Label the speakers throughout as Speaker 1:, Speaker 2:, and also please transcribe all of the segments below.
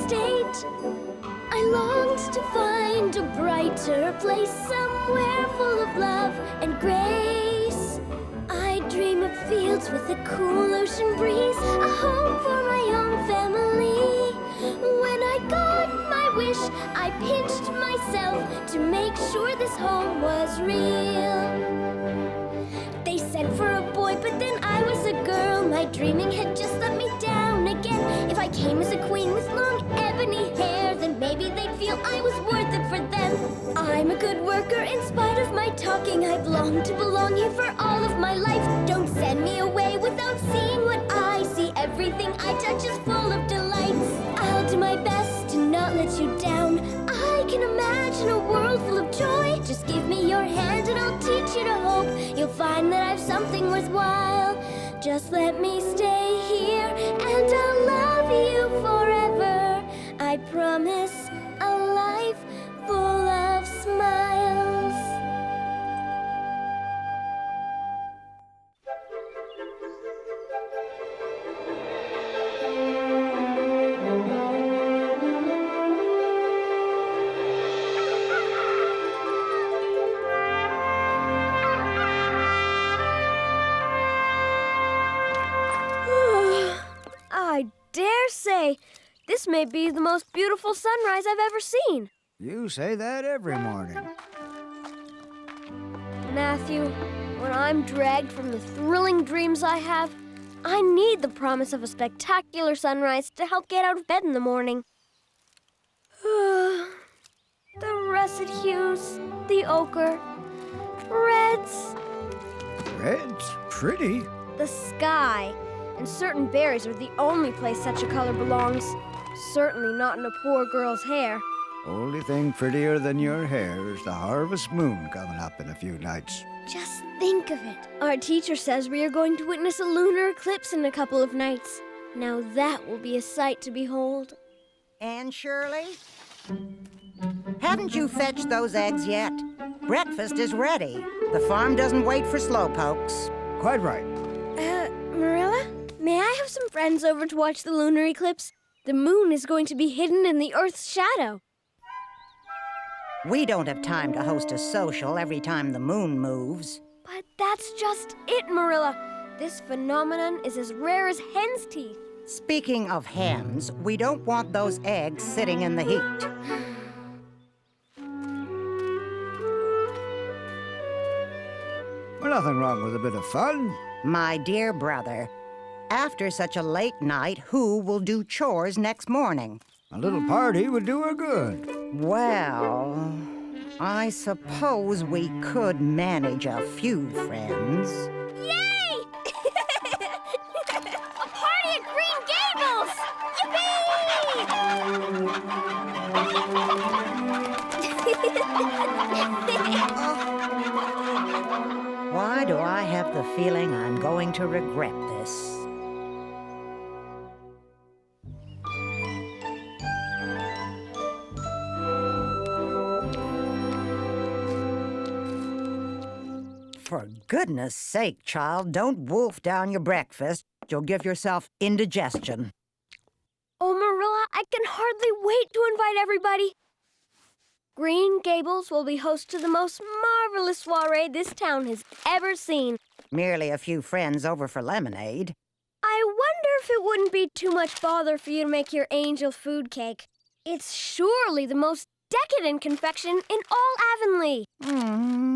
Speaker 1: state. I longed to find a brighter place, somewhere full of love and grace. I dream of fields with a cool ocean breeze, a home for my own family. When I got my wish, I pinched myself to make sure this home was real. They sent for a boy, but then I was a girl. My dreaming had just let me down again. If I came as a queen with long ebony hair, then maybe they'd feel I was worth it for them. I'm a good worker in spite of my talking. I've longed to belong here for all of my life. Don't send me away without seeing what I see. Everything I touch is full of delights. I'll do my best to not let you down. I can imagine a world full of joy. Just give me your hand and I'll teach you to hope. You'll find that I've something worthwhile. Just let me stay here and I'll love you forever. I promise a life full of smiles. I dare say this may be the most beautiful sunrise I've ever seen.
Speaker 2: You say that every morning.
Speaker 1: Matthew, when I'm dragged from the thrilling dreams I have, I need the promise of a spectacular sunrise to help get out of bed in the morning. The russet hues, the ochre, reds.
Speaker 2: Red's pretty.
Speaker 1: The sky and certain berries are the only place such a color belongs. Certainly not in a poor girl's hair.
Speaker 2: Only thing prettier than your hair is the harvest moon coming up in a few nights.
Speaker 1: Just think of it. Our teacher says we are going to witness a lunar eclipse in a couple of nights. Now that will be a sight to behold.
Speaker 3: Anne Shirley? Haven't you fetched those eggs yet? Breakfast is ready. The farm doesn't wait for slowpokes.
Speaker 2: Quite right.
Speaker 1: Marilla, may I have some friends over to watch the lunar eclipse? The moon is going to be hidden in the Earth's shadow.
Speaker 3: We don't have time to host a social every time the moon moves.
Speaker 1: But that's just it, Marilla. This phenomenon is as rare as hen's teeth.
Speaker 3: Speaking of hens, we don't want those eggs sitting in the heat.
Speaker 2: Well, nothing wrong with a bit of fun.
Speaker 3: My dear brother, after such a late night, who will do chores next morning?
Speaker 2: A little party would do her good.
Speaker 3: Well, I suppose we could manage a few friends.
Speaker 1: Yay! A party at Green Gables!
Speaker 3: Why do I have the feeling I'm going to regret this? For goodness sake, child, don't wolf down your breakfast. You'll give yourself indigestion.
Speaker 1: Oh, Marilla, I can hardly wait to invite everybody. Green Gables will be host to the most marvelous soiree this town has ever seen.
Speaker 3: Merely a few friends over for lemonade.
Speaker 1: I wonder if it wouldn't be too much bother for you to make your angel food cake. It's surely the most decadent confection in all Avonlea.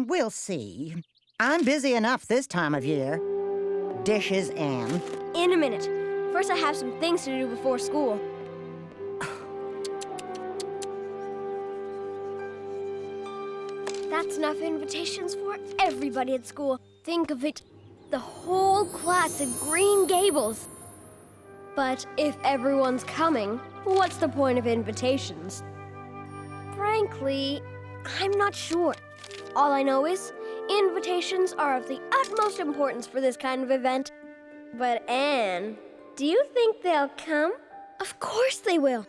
Speaker 3: We'll see. I'm busy enough this time of year. Dishes, Anne.
Speaker 1: In a minute. First, I have some things to do before school. That's enough invitations for everybody at school. Think of it, the whole class at Green Gables. But if everyone's coming, what's the point of invitations? Frankly, I'm not sure. All I know is invitations are of the utmost importance for this kind of event. But Anne, do you think they'll come? Of course they will.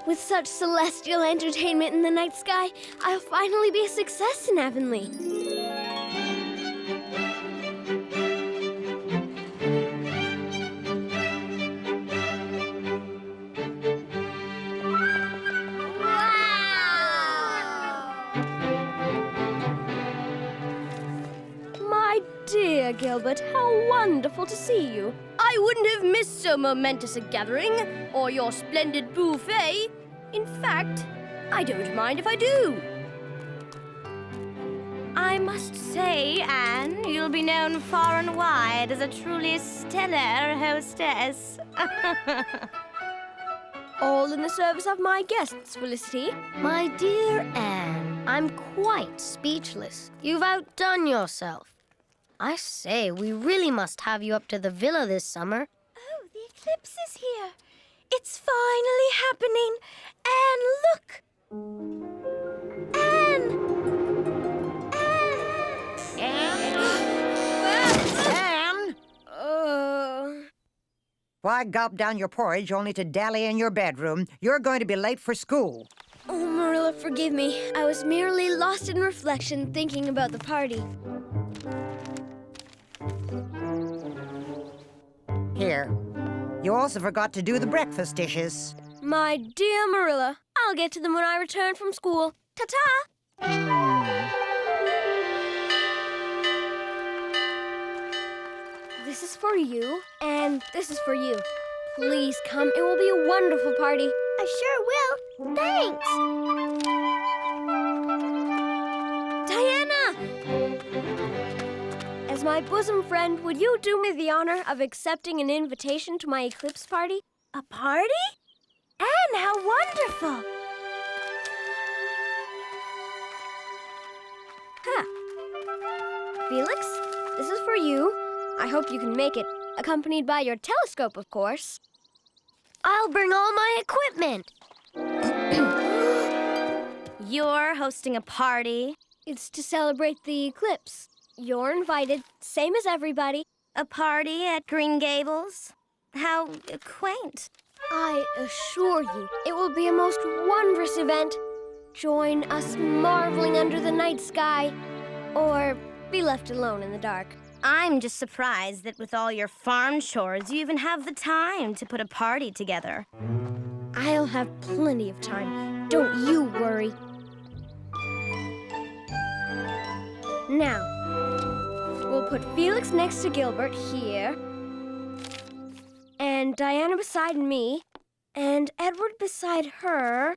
Speaker 1: With such celestial entertainment in the night sky, I'll finally be a success in Avonlea. Gilbert. How wonderful to see you. I wouldn't have missed so momentous a gathering, or your splendid buffet. In fact, I don't mind if I do.
Speaker 4: I must say, Anne, you'll be known far and wide as a truly stellar hostess.
Speaker 1: All in the service of my guests, Felicity.
Speaker 5: My dear Anne, I'm quite speechless. You've outdone yourself. I say, we really must have you up to the villa this summer.
Speaker 4: Oh, the eclipse is here. It's finally happening. Anne, look. Anne!
Speaker 3: Anne! Why gulp down your porridge only to dally in your bedroom? You're going to be late for school.
Speaker 1: Oh, Marilla, forgive me. I was merely lost in reflection thinking about the party.
Speaker 3: Here. You also forgot to do the breakfast dishes.
Speaker 1: My dear Marilla, I'll get to them when I return from school. Ta-ta! This is for you, and this is for you. Please come. It will be a wonderful party.
Speaker 4: I sure will. Thanks.
Speaker 1: Diana! As my bosom friend, would you do me the honor of accepting an invitation to my eclipse party?
Speaker 4: A party? Anne, how wonderful.
Speaker 1: Felix, this is for you. I hope you can make it, accompanied by your telescope, of course.
Speaker 5: I'll bring all my equipment.
Speaker 4: You're hosting a party?
Speaker 1: It's to celebrate the eclipse. You're invited, same as everybody.
Speaker 4: A party at Green Gables? How quaint.
Speaker 1: I assure you, it will be a most wondrous event. Join us marveling under the night sky, or be left alone in the dark.
Speaker 4: I'm just surprised that with all your farm chores, you even have the time to put a party together.
Speaker 1: I'll have plenty of time. Don't you worry. Now, we'll put Felix next to Gilbert here, and Diana beside me, and Edward beside her.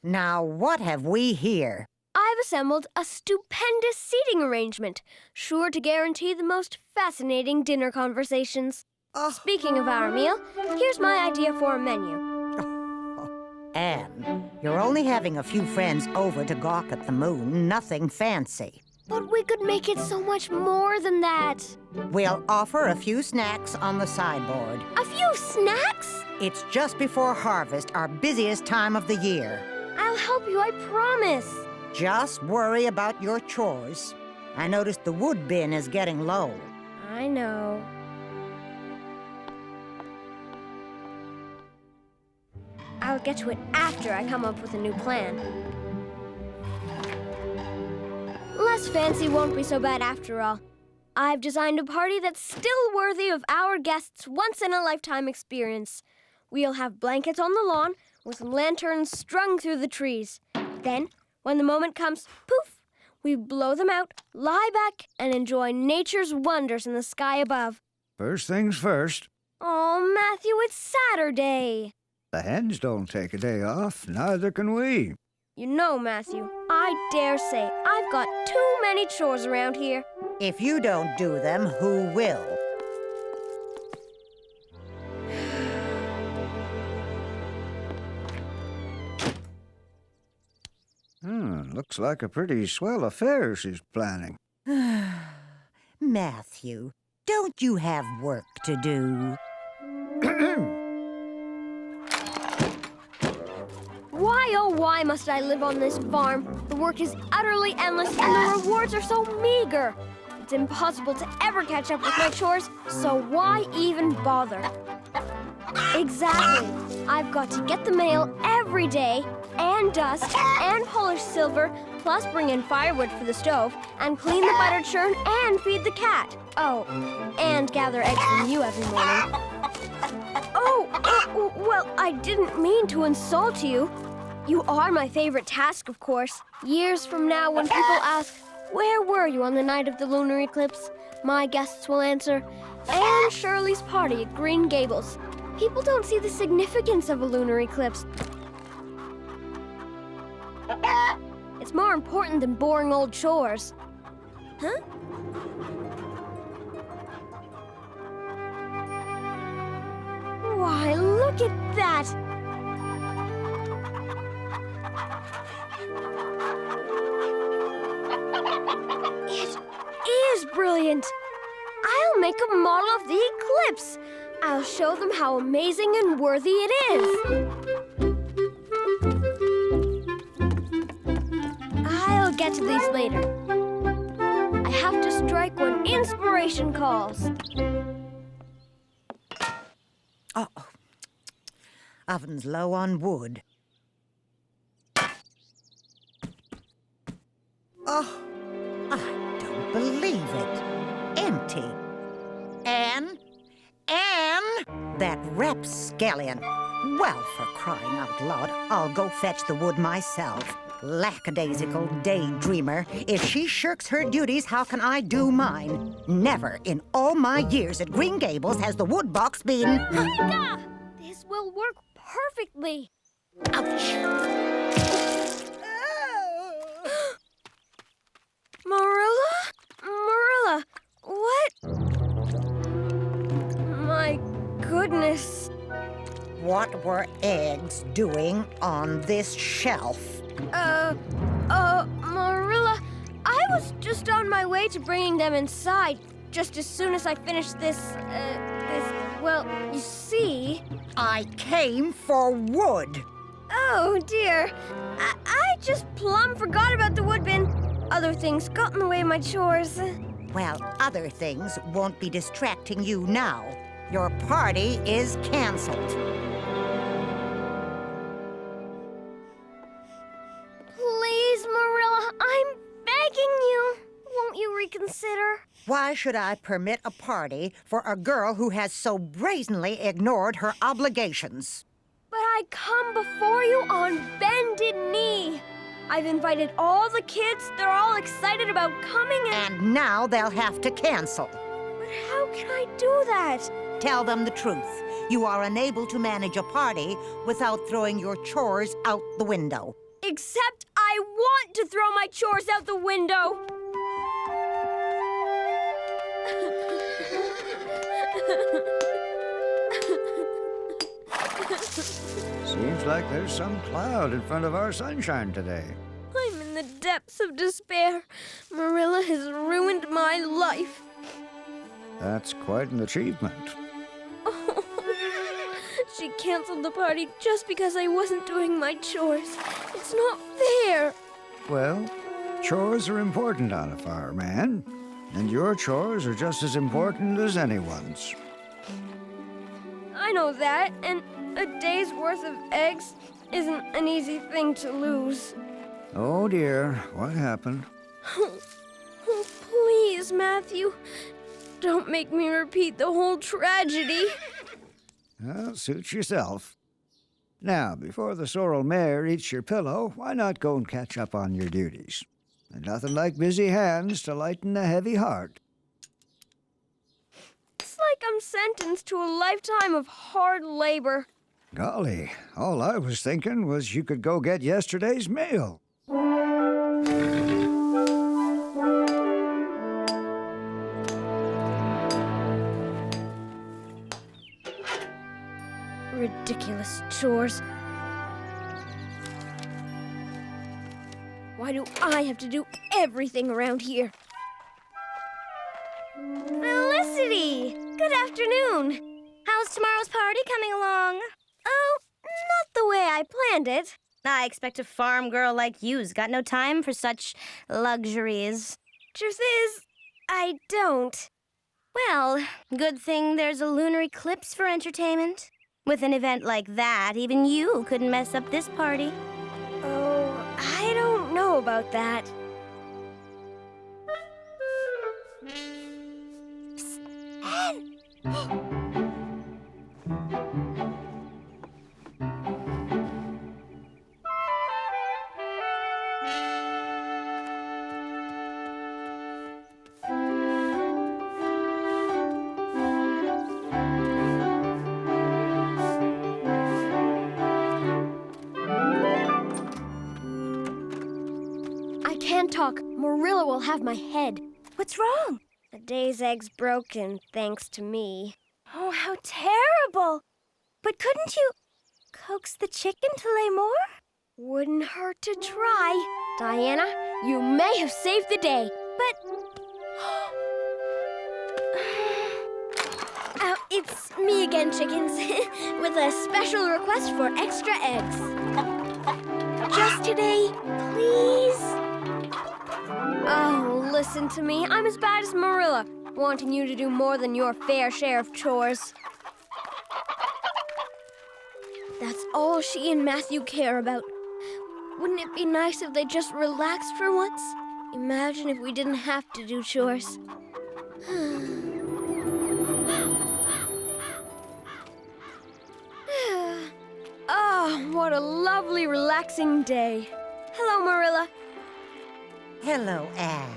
Speaker 3: Now, what have we here?
Speaker 1: I've assembled a stupendous seating arrangement, sure to guarantee the most fascinating dinner conversations. Speaking of our meal, here's my idea for a menu.
Speaker 3: Anne, you're only having a few friends over to gawk at the moon, nothing fancy.
Speaker 1: But we could make it so much more than that.
Speaker 3: We'll offer a few snacks on the sideboard.
Speaker 1: A few snacks?
Speaker 3: It's just before harvest, our busiest time of the year.
Speaker 1: I'll help you, I promise.
Speaker 3: Just worry about your chores. I noticed the wood bin is getting low.
Speaker 1: I know. I'll get to it after I come up with a new plan. Less fancy won't be so bad after all. I've designed a party that's still worthy of our guests' once-in-a-lifetime experience. We'll have blankets on the lawn with some lanterns strung through the trees. Then, when the moment comes, poof, we blow them out, lie back, and enjoy nature's wonders in the sky above.
Speaker 2: First things first.
Speaker 1: Oh, Matthew, it's Saturday.
Speaker 2: The hens don't take a day off, neither can we.
Speaker 1: You know, Matthew, I dare say I've got too many chores around here.
Speaker 3: If you don't do them, who will?
Speaker 2: Looks like a pretty swell affair she's planning.
Speaker 3: Matthew, don't you have work to do?
Speaker 1: Why, oh, why must I live on this farm? The work is utterly endless and the rewards are so meager. It's impossible to ever catch up with my chores, so why even bother? Exactly. I've got to get the mail every day, and dust, and polish silver, plus bring in firewood for the stove, and clean the butter churn, and feed the cat. Oh, and gather eggs from you every morning. Oh, well, I didn't mean to insult you. You are my favorite task, of course. Years from now, when people ask, where were you on the night of the lunar eclipse? My guests will answer, Anne Shirley's party at Green Gables. People don't see the significance of a lunar eclipse. It's more important than boring old chores. Huh? Why, look at that! It is brilliant! I'll make a model of the eclipse. I'll show them how amazing and worthy it is. I'll get to these later. I have to strike when inspiration calls.
Speaker 3: Oh, oven's low on wood. Oh, I don't believe it. Empty. Anne? That rapscallion. Well, for crying out loud, I'll go fetch the wood myself. Lackadaisical daydreamer. If she shirks her duties, how can I do mine? Never in all my years at Green Gables has the wood box been...
Speaker 1: Haika! This will work perfectly.
Speaker 3: Ouch!
Speaker 1: Marilla, what? My goodness.
Speaker 3: What were eggs doing on this shelf?
Speaker 1: Marilla, I was just on my way to bringing them inside, just as soon as I finished well, you see...
Speaker 3: I came for wood.
Speaker 1: Oh, dear. I just plumb forgot about the wood bin. Other things got in the way of my chores.
Speaker 3: Well, other things won't be distracting you now. Your party is canceled.
Speaker 1: Please, Marilla, I'm begging you. Won't you reconsider?
Speaker 3: Why should I permit a party for a girl who has so brazenly ignored her obligations?
Speaker 1: But I come before you on bended knee. I've invited all the kids. They're all excited about coming
Speaker 3: And now they'll have to cancel.
Speaker 1: But how can I do that?
Speaker 3: Tell them the truth. You are unable to manage a party without throwing your chores out the window.
Speaker 1: Except I want to throw my chores out the window.
Speaker 2: Seems like there's some cloud in front of our sunshine today.
Speaker 1: I'm in the depths of despair. Marilla has ruined my life.
Speaker 2: That's quite an achievement.
Speaker 1: She canceled the party just because I wasn't doing my chores. It's not fair.
Speaker 2: Well, chores are important on a farm, Anne. And your chores are just as important as anyone's.
Speaker 1: I know that, and a day's worth of eggs isn't an easy thing to lose.
Speaker 2: Oh, dear. What happened?
Speaker 1: Oh, please, Matthew. Don't make me repeat the whole tragedy.
Speaker 2: Well, suit yourself. Now, before the sorrel mare eats your pillow, why not go and catch up on your duties? And nothing like busy hands to lighten a heavy heart.
Speaker 1: It's like I'm sentenced to a lifetime of hard labor.
Speaker 2: Golly, all I was thinking was you could go get yesterday's mail.
Speaker 1: Ridiculous chores. Why do I have to do everything around here?
Speaker 4: Felicity! Good afternoon. How's tomorrow's party coming along?
Speaker 1: Oh, not the way I planned it.
Speaker 4: I expect a farm girl like you's got no time for such luxuries.
Speaker 1: Truth is, I don't.
Speaker 4: Well, good thing there's a lunar eclipse for entertainment. With an event like that, even you couldn't mess up this party.
Speaker 1: Oh, I don't know about that. Psst, Anne! can't talk. Marilla will have my head.
Speaker 4: What's wrong?
Speaker 1: The day's egg's broken, thanks to me.
Speaker 4: Oh, how terrible. But couldn't you coax the chicken to lay more?
Speaker 1: Wouldn't hurt to try. Diana, you may have saved the day.
Speaker 4: But...
Speaker 1: It's me again, chickens, with a special request for extra eggs. Just today, please. Oh, listen to me. I'm as bad as Marilla, wanting you to do more than your fair share of chores. That's all she and Matthew care about. Wouldn't it be nice if they just relaxed for once? Imagine if we didn't have to do chores. Oh, what a lovely, relaxing day. Hello, Marilla.
Speaker 3: Hello, Anne.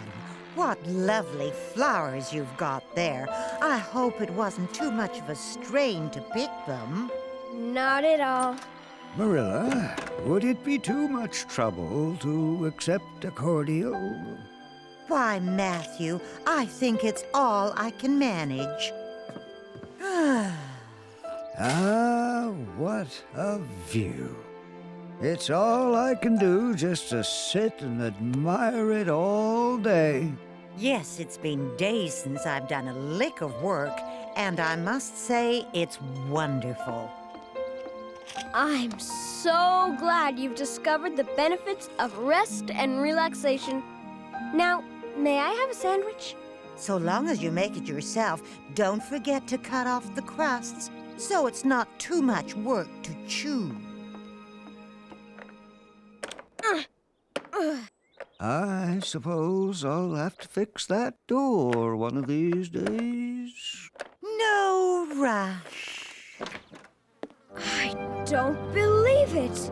Speaker 3: What lovely flowers you've got there. I hope it wasn't too much of a strain to pick them.
Speaker 1: Not at all.
Speaker 2: Marilla, would it be too much trouble to accept a cordial?
Speaker 3: Why, Matthew, I think it's all I can manage.
Speaker 2: Ah, what a view. It's all I can do just to sit and admire it all day.
Speaker 3: Yes, it's been days since I've done a lick of work, and I must say it's wonderful.
Speaker 1: I'm so glad you've discovered the benefits of rest and relaxation. Now, may I have a sandwich?
Speaker 3: So long as you make it yourself, don't forget to cut off the crusts so it's not too much work to chew.
Speaker 2: I suppose I'll have to fix that door one of these days.
Speaker 3: No rush.
Speaker 1: I don't believe it.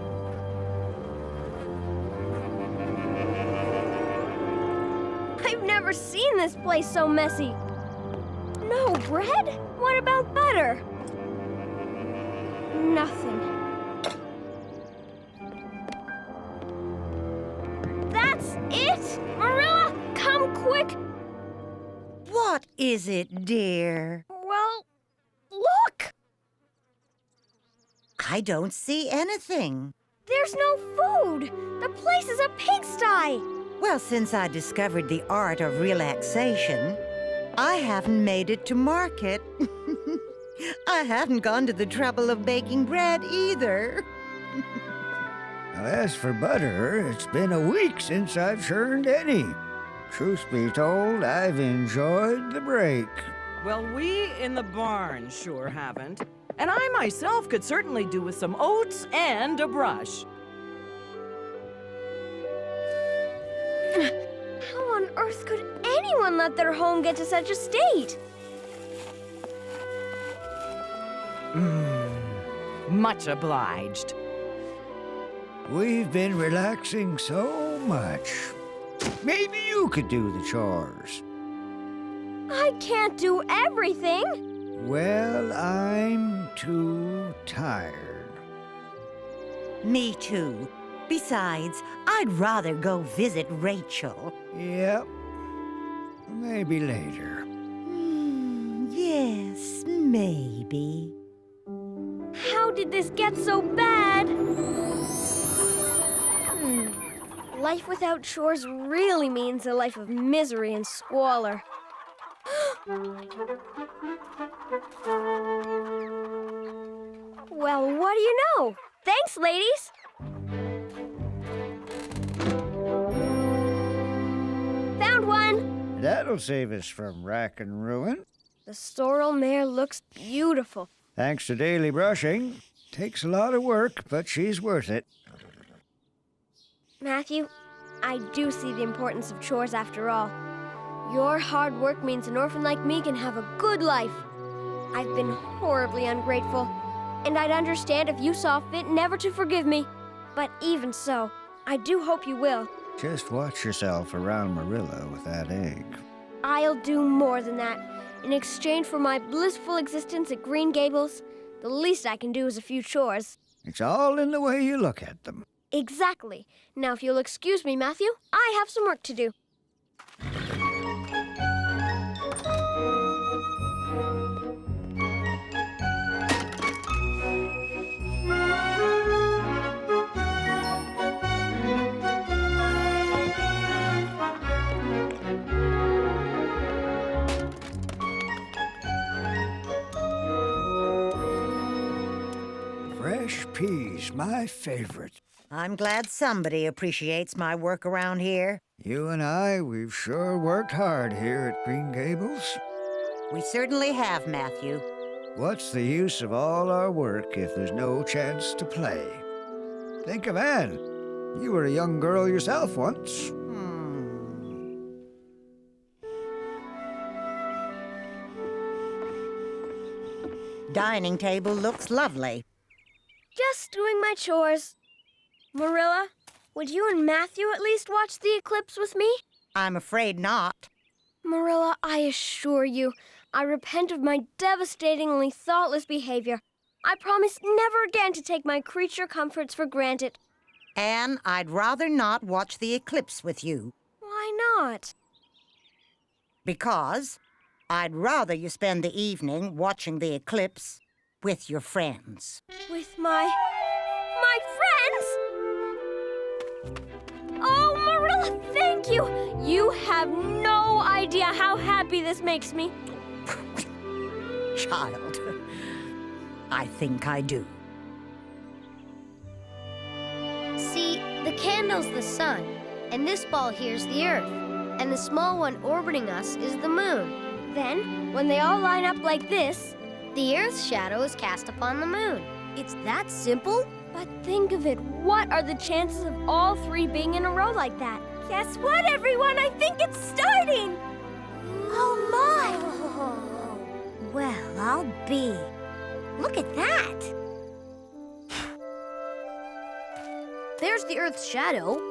Speaker 1: I've never seen this place so messy. No bread? What about butter? Nothing. That's it! Marilla, come quick!
Speaker 3: What is it, dear?
Speaker 1: Well, look!
Speaker 3: I don't see anything.
Speaker 1: There's no food! The place is a pigsty!
Speaker 3: Well, since I discovered the art of relaxation, I haven't made it to market. I haven't gone to the trouble of baking bread either.
Speaker 2: Now, as for butter, it's been a week since I've churned any. Truth be told, I've enjoyed the break.
Speaker 6: Well, we in the barn sure haven't. And I myself could certainly do with some oats and a brush.
Speaker 1: How on earth could anyone let their home get to such a state?
Speaker 6: Much obliged.
Speaker 2: We've been relaxing so much. Maybe you could do the chores.
Speaker 1: I can't do everything.
Speaker 2: Well, I'm too tired.
Speaker 3: Me too. Besides, I'd rather go visit Rachel.
Speaker 2: Yep. Maybe later.
Speaker 3: Yes, maybe.
Speaker 1: How did this get so bad? Life without chores really means a life of misery and squalor. Well, what do you know? Thanks, ladies. Found one.
Speaker 2: That'll save us from rack and ruin.
Speaker 1: The sorrel mare looks beautiful.
Speaker 2: Thanks to daily brushing. Takes a lot of work, but she's worth it.
Speaker 1: Matthew, I do see the importance of chores after all. Your hard work means an orphan like me can have a good life. I've been horribly ungrateful, and I'd understand if you saw fit never to forgive me. But even so, I do hope you will.
Speaker 2: Just watch yourself around Marilla with that egg.
Speaker 1: I'll do more than that. In exchange for my blissful existence at Green Gables, the least I can do is a few chores.
Speaker 2: It's all in the way you look at them.
Speaker 1: Exactly. Now, if you'll excuse me, Matthew, I have some work to do.
Speaker 2: Fresh peas, my favorite.
Speaker 3: I'm glad somebody appreciates my work around here.
Speaker 2: You and I, we've sure worked hard here at Green Gables.
Speaker 3: We certainly have, Matthew.
Speaker 2: What's the use of all our work if there's no chance to play? Think of Anne. You were a young girl yourself once.
Speaker 3: Dining table looks lovely.
Speaker 1: Just doing my chores. Marilla, would you and Matthew at least watch the eclipse with me?
Speaker 3: I'm afraid not.
Speaker 1: Marilla, I assure you, I repent of my devastatingly thoughtless behavior. I promise never again to take my creature comforts for granted.
Speaker 3: Anne, I'd rather not watch the eclipse with you.
Speaker 1: Why not?
Speaker 3: Because I'd rather you spend the evening watching the eclipse with your friends.
Speaker 1: With my friends? Oh, Marilla, thank you! You have no idea how happy this makes me.
Speaker 3: Child, I think I do.
Speaker 5: See, the candle's the sun, and this ball here's the Earth, and the small one orbiting us is the moon.
Speaker 1: Then, when they all line up like this,
Speaker 5: The Earth's shadow is cast upon the moon. It's that simple?
Speaker 1: but think of it, what are the chances of all three being in a row like that? Guess what, everyone? I think it's starting! Oh, my!
Speaker 4: Well, I'll be. Look at that.
Speaker 5: There's the Earth's shadow.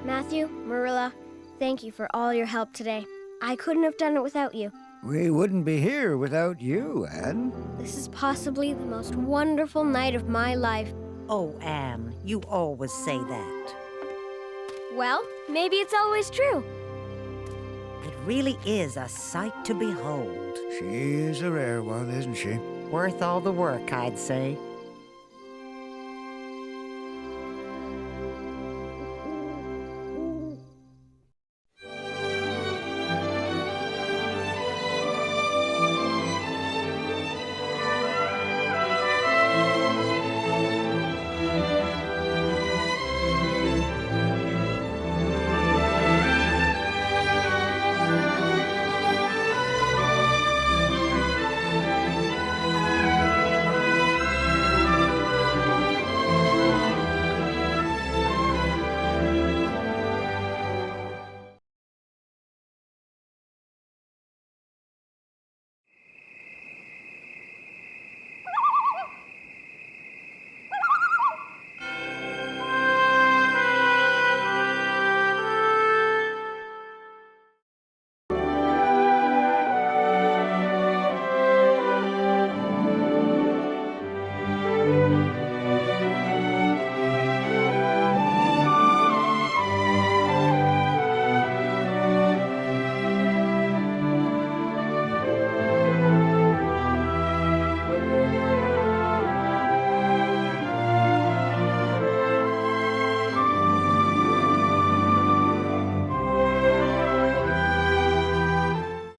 Speaker 1: Matthew, Marilla, thank you for all your help today. I couldn't have done it without you.
Speaker 2: We wouldn't be here without you, Anne.
Speaker 1: This is possibly the most wonderful night of my life.
Speaker 3: Oh, Anne, you always say that.
Speaker 1: Well, maybe it's always true.
Speaker 3: It really is a sight to behold.
Speaker 2: She is a rare one, isn't she?
Speaker 3: Worth all the work, I'd say.